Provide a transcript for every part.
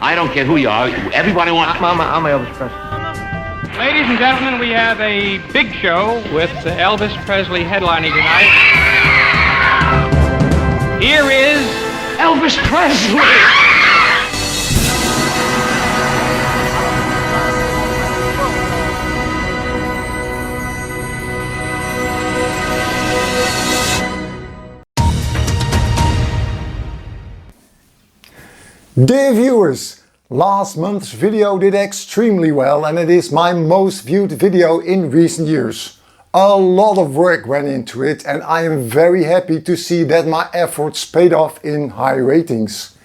I don't care who you are. Everybody wants... I'm Elvis Presley. Ladies and gentlemen, we have a big show with Elvis Presley headlining tonight. Here is Elvis Presley. Dear viewers, last month's video did extremely well and it is my most viewed video in recent years. A lot of work went into it and I am very happy to see that my efforts paid off in high ratings.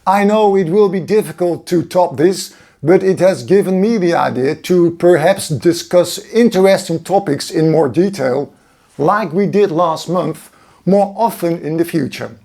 I know it will be difficult to top this, but it has given me the idea to perhaps discuss interesting topics in more detail, like we did last month, more often in the future.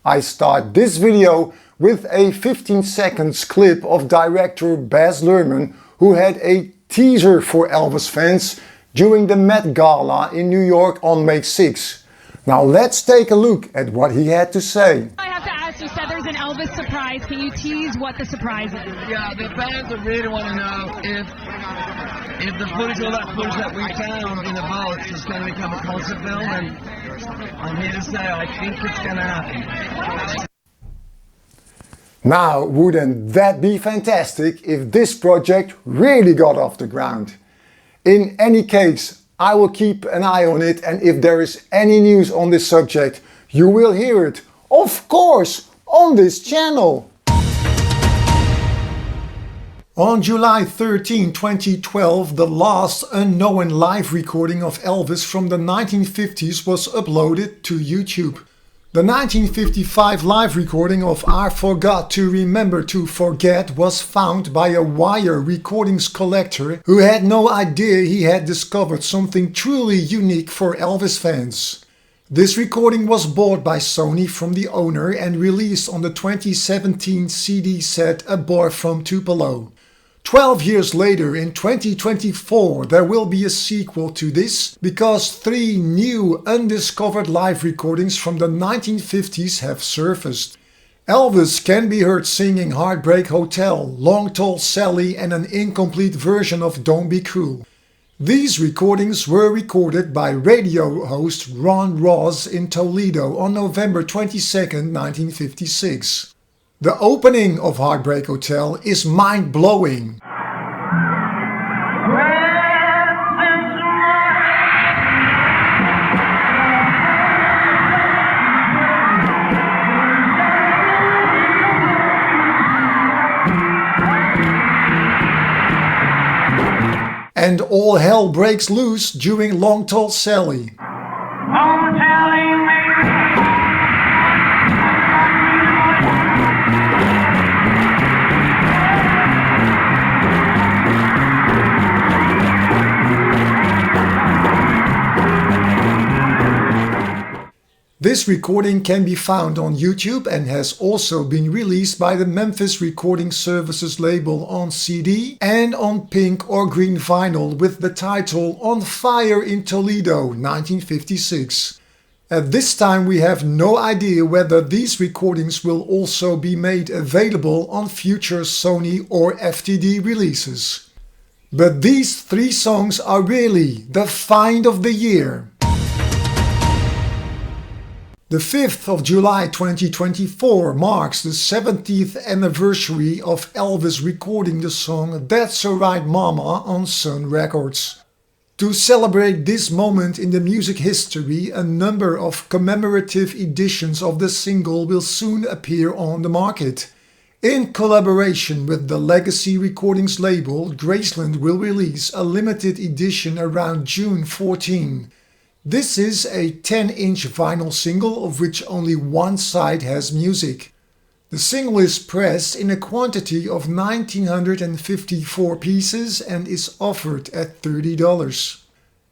I start this video with a 15 seconds clip of director Baz Luhrmann, who had a teaser for Elvis fans during the Met Gala in New York on May 6. Now let's take a look at what he had to say. I have to ask, you said there's an Elvis surprise. Can you tease what the surprise is? Yeah, the fans really want to know if the footage, all that footage that we found in the vaults is going to become a concert film, and I'm here to say I think it's going to happen. Now, wouldn't that be fantastic if this project really got off the ground? In any case, I will keep an eye on it, and if there is any news on this subject, you will hear it, of course, on this channel. On July 13, 2012, the last unknown live recording of Elvis from the 1950s was uploaded to YouTube. The 1955 live recording of I Forgot to Remember to Forget was found by a wire recordings collector who had no idea he had discovered something truly unique for Elvis fans. This recording was bought by Sony from the owner and released on the 2017 CD set A Boy from Tupelo. 12 years later, in 2024, there will be a sequel to this because 3 new undiscovered live recordings from the 1950s have surfaced. Elvis can be heard singing Heartbreak Hotel, Long Tall Sally and an incomplete version of Don't Be Cruel. These recordings were recorded by radio host Ron Ross in Toledo on November 22, 1956. The opening of Heartbreak Hotel is mind-blowing. And all hell breaks loose during Long Tall Sally. This recording can be found on YouTube and has also been released by the Memphis Recording Services label on CD and on pink or green vinyl with the title On Fire in Toledo 1956. At this time we have no idea whether these recordings will also be made available on future Sony or FTD releases. But these 3 songs are really the find of the year. The 5th of July 2024 marks the 70th anniversary of Elvis recording the song That's Alright Mama on Sun Records. To celebrate this moment in the music history, a number of commemorative editions of the single will soon appear on the market. In collaboration with the Legacy Recordings label, Graceland will release a limited edition around June 14. This is a 10-inch vinyl single of which only one side has music. The single is pressed in a quantity of 1,954 pieces and is offered at $30.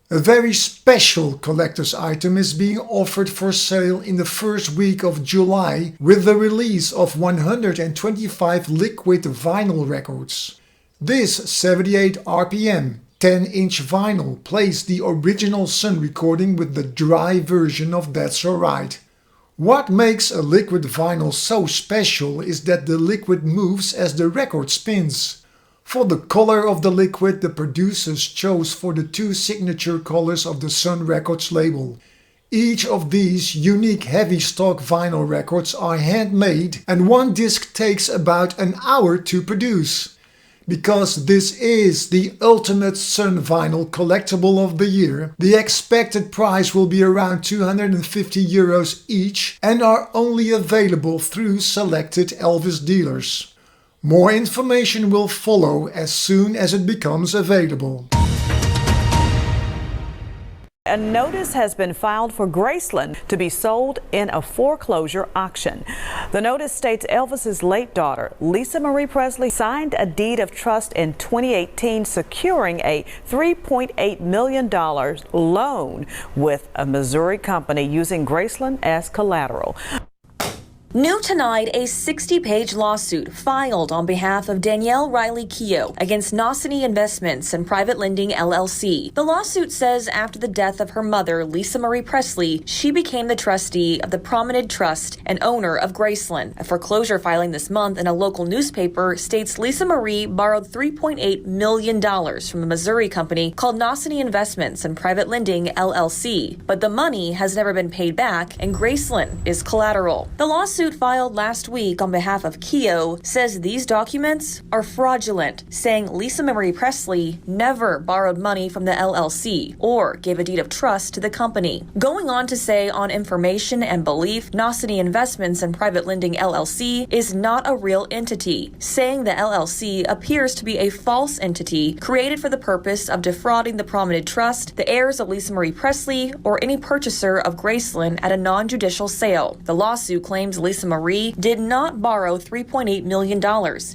A very special collector's item is being offered for sale in the first week of July with the release of 125 liquid vinyl records. This 78 RPM 10-inch vinyl plays the original Sun recording with the dry version of That's Alright. What makes a liquid vinyl so special is that the liquid moves as the record spins. For the color of the liquid, the producers chose for the 2 signature colors of the Sun Records label. Each of these unique heavy stock vinyl records are handmade and one disc takes about an hour to produce. Because this is the ultimate Sun vinyl collectible of the year, the expected price will be around €250 each and are only available through selected Elvis dealers. More information will follow as soon as it becomes available. A notice has been filed for Graceland to be sold in a foreclosure auction. The notice states Elvis's late daughter, Lisa Marie Presley, signed a deed of trust in 2018 securing a $3.8 million loan with a Missouri company using Graceland as collateral. New tonight, a 60-page lawsuit filed on behalf of Danielle Riley Keogh against Nosany Investments and Private Lending LLC. The lawsuit says after the death of her mother, Lisa Marie Presley, she became the trustee of the Promenade Trust and owner of Graceland. A foreclosure filing this month in a local newspaper states Lisa Marie borrowed $3.8 million from a Missouri company called Nosany Investments and Private Lending LLC, but the money has never been paid back and Graceland is collateral. The lawsuit filed last week on behalf of Keogh says these documents are fraudulent, saying Lisa Marie Presley never borrowed money from the LLC or gave a deed of trust to the company. Going on to say on information and belief, Nosany Investments and Private Lending LLC is not a real entity, saying the LLC appears to be a false entity created for the purpose of defrauding the Promenade Trust, the heirs of Lisa Marie Presley, or any purchaser of Graceland at a non-judicial sale. The lawsuit claims Lisa Marie did not borrow $3.8 million,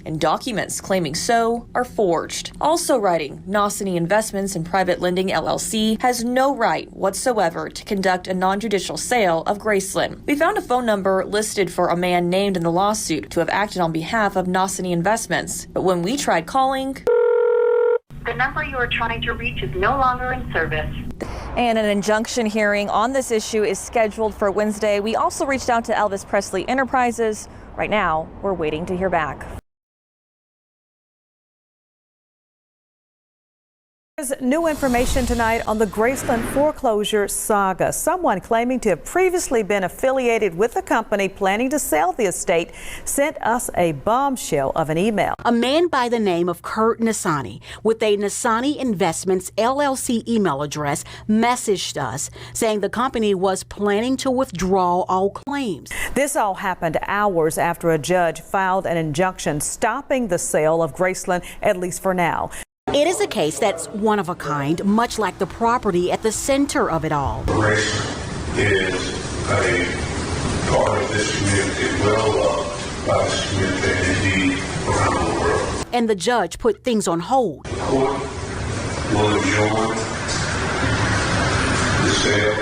and documents claiming so are forged. Also writing, Nosany Investments and Private Lending LLC has no right whatsoever to conduct a non-judicial sale of Graceland. We found a phone number listed for a man named in the lawsuit to have acted on behalf of Nosany Investments, but when we tried calling, the number you are trying to reach is no longer in service. And an injunction hearing on this issue is scheduled for Wednesday. We also reached out to Elvis Presley Enterprises. Right now, we're waiting to hear back. There's new information tonight on the Graceland foreclosure saga. Someone claiming to have previously been affiliated with the company planning to sell the estate sent us a bombshell of an email. A man by the name of Kurt Nosany with a Nosany Investments LLC email address messaged us saying the company was planning to withdraw all claims. This all happened hours after a judge filed an injunction stopping the sale of Graceland, at least for now. It is a case that's one of a kind, much like the property at the center of it all. Graceland is a part of this community, well loved by this community and indeed around the world. And the judge put things on hold. The court will adjourn the sale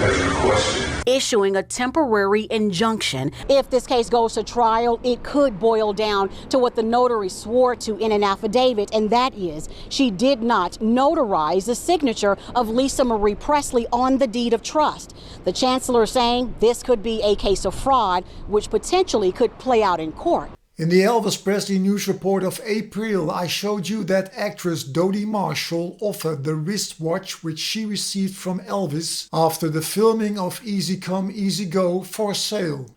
as requested, issuing a temporary injunction. If this case goes to trial, it could boil down to what the notary swore to in an affidavit, and that is she did not notarize the signature of Lisa Marie Presley on the deed of trust. The chancellor saying this could be a case of fraud, which potentially could play out in court. In the Elvis Presley News Report of April, I showed you that actress Dodie Marshall offered the wristwatch which she received from Elvis after the filming of Easy Come, Easy Go for sale.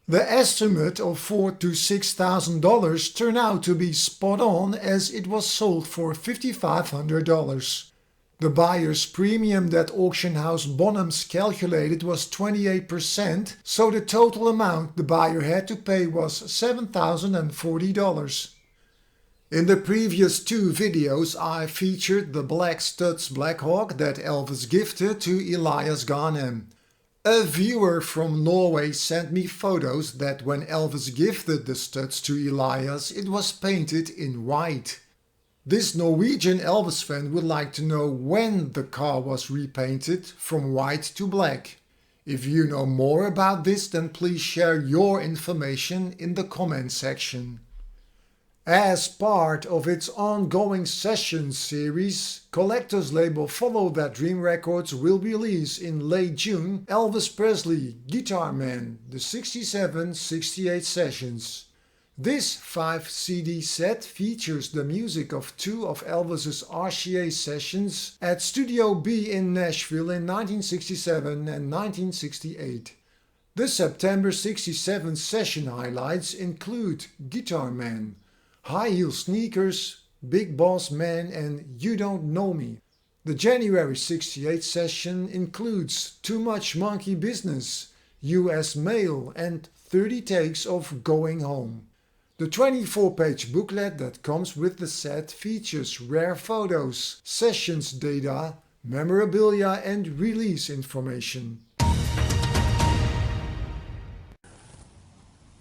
The estimate of $4,000 to $6,000 turned out to be spot on as it was sold for $5,500. The buyer's premium that auction house Bonhams calculated was 28%, so the total amount the buyer had to pay was $7,040. In the previous 2 videos I featured the black studs Black Hawk that Elvis gifted to Elias Garnham. A viewer from Norway sent me photos that when Elvis gifted the studs to Elias it was painted in white. This Norwegian Elvis fan would like to know when the car was repainted from white to black. If you know more about this, then please share your information in the comment section. As part of its ongoing sessions series, collector's label Follow That Dream Records will release in late June Elvis Presley Guitar Man, the 67-68 sessions. This 5 CD set features the music of 2 of Elvis's RCA sessions at Studio B in Nashville in 1967 and 1968. The September 67 session highlights include Guitar Man, High Heel Sneakers, Big Boss Man and You Don't Know Me. The January 68 session includes Too Much Monkey Business, US Mail and 30 takes of Going Home. The 24-page booklet that comes with the set features rare photos, sessions data, memorabilia and release information.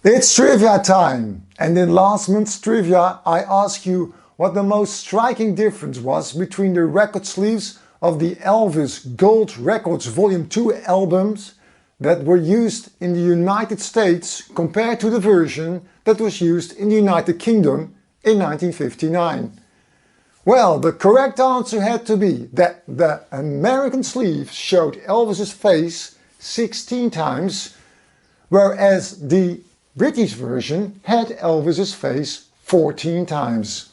It's trivia time, and in last month's trivia I asked you what the most striking difference was between the record sleeves of the Elvis Gold Records Volume 2 albums that were used in the United States compared to the version that was used in the United Kingdom in 1959. Well, the correct answer had to be that the American sleeve showed Elvis's face 16 times, whereas the British version had Elvis's face 14 times.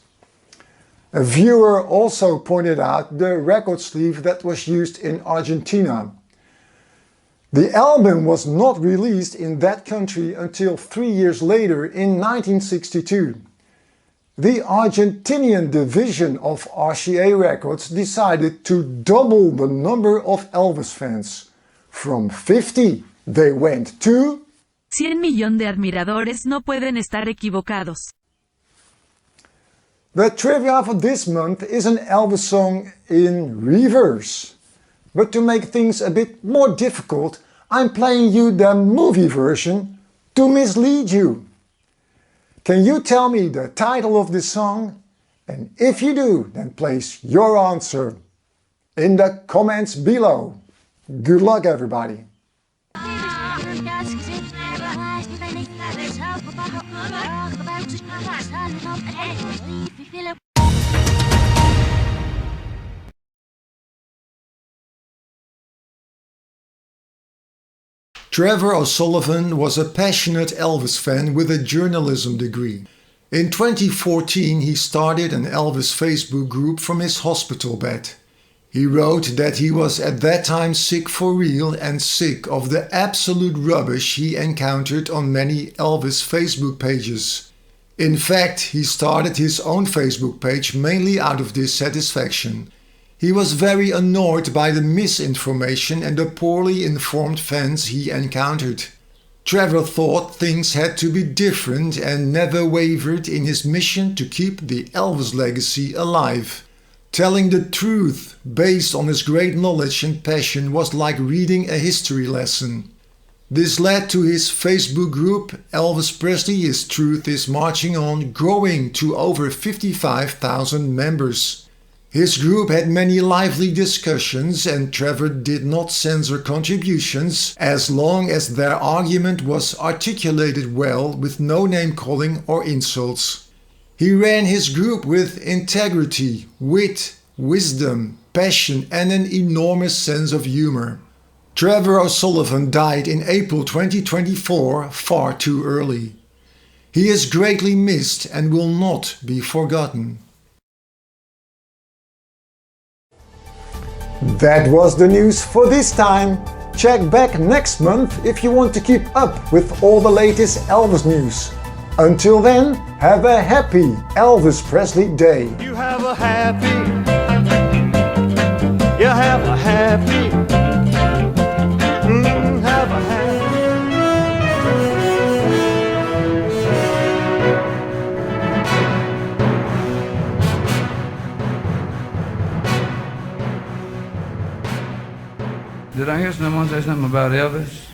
A viewer also pointed out the record sleeve that was used in Argentina. The album was not released in that country until 3 years later in 1962. The Argentinian division of RCA Records decided to double the number of Elvis fans. From 50 they went to 100 millones de admiradores no pueden estar equivocados. The trivia for this month is an Elvis song in reverse. But to make things a bit more difficult, I'm playing you the movie version to mislead you. Can you tell me the title of this song? And if you do, then place your answer in the comments below. Good luck, everybody. Trevor O'Sullivan was a passionate Elvis fan with a journalism degree. In 2014 he started an Elvis Facebook group from his hospital bed. He wrote that he was at that time sick for real and sick of the absolute rubbish he encountered on many Elvis Facebook pages. In fact, he started his own Facebook page mainly out of dissatisfaction. He was very annoyed by the misinformation and the poorly informed fans he encountered. Trevor thought things had to be different and never wavered in his mission to keep the Elvis legacy alive. Telling the truth based on his great knowledge and passion was like reading a history lesson. This led to his Facebook group Elvis Presley His Truth Is Marching On growing to over 55,000 members. His group had many lively discussions and Trevor did not censor contributions as long as their argument was articulated well with no name-calling or insults. He ran his group with integrity, wit, wisdom, passion and an enormous sense of humor. Trevor O'Sullivan died in April 2024, far too early. He is greatly missed and will not be forgotten. That was the news for this time. Check back next month if you want to keep up with all the latest Elvis news. Until then, have a happy Elvis Presley Day. You have a happy, you have a happy, have a happy. Did I hear someone say something about Elvis?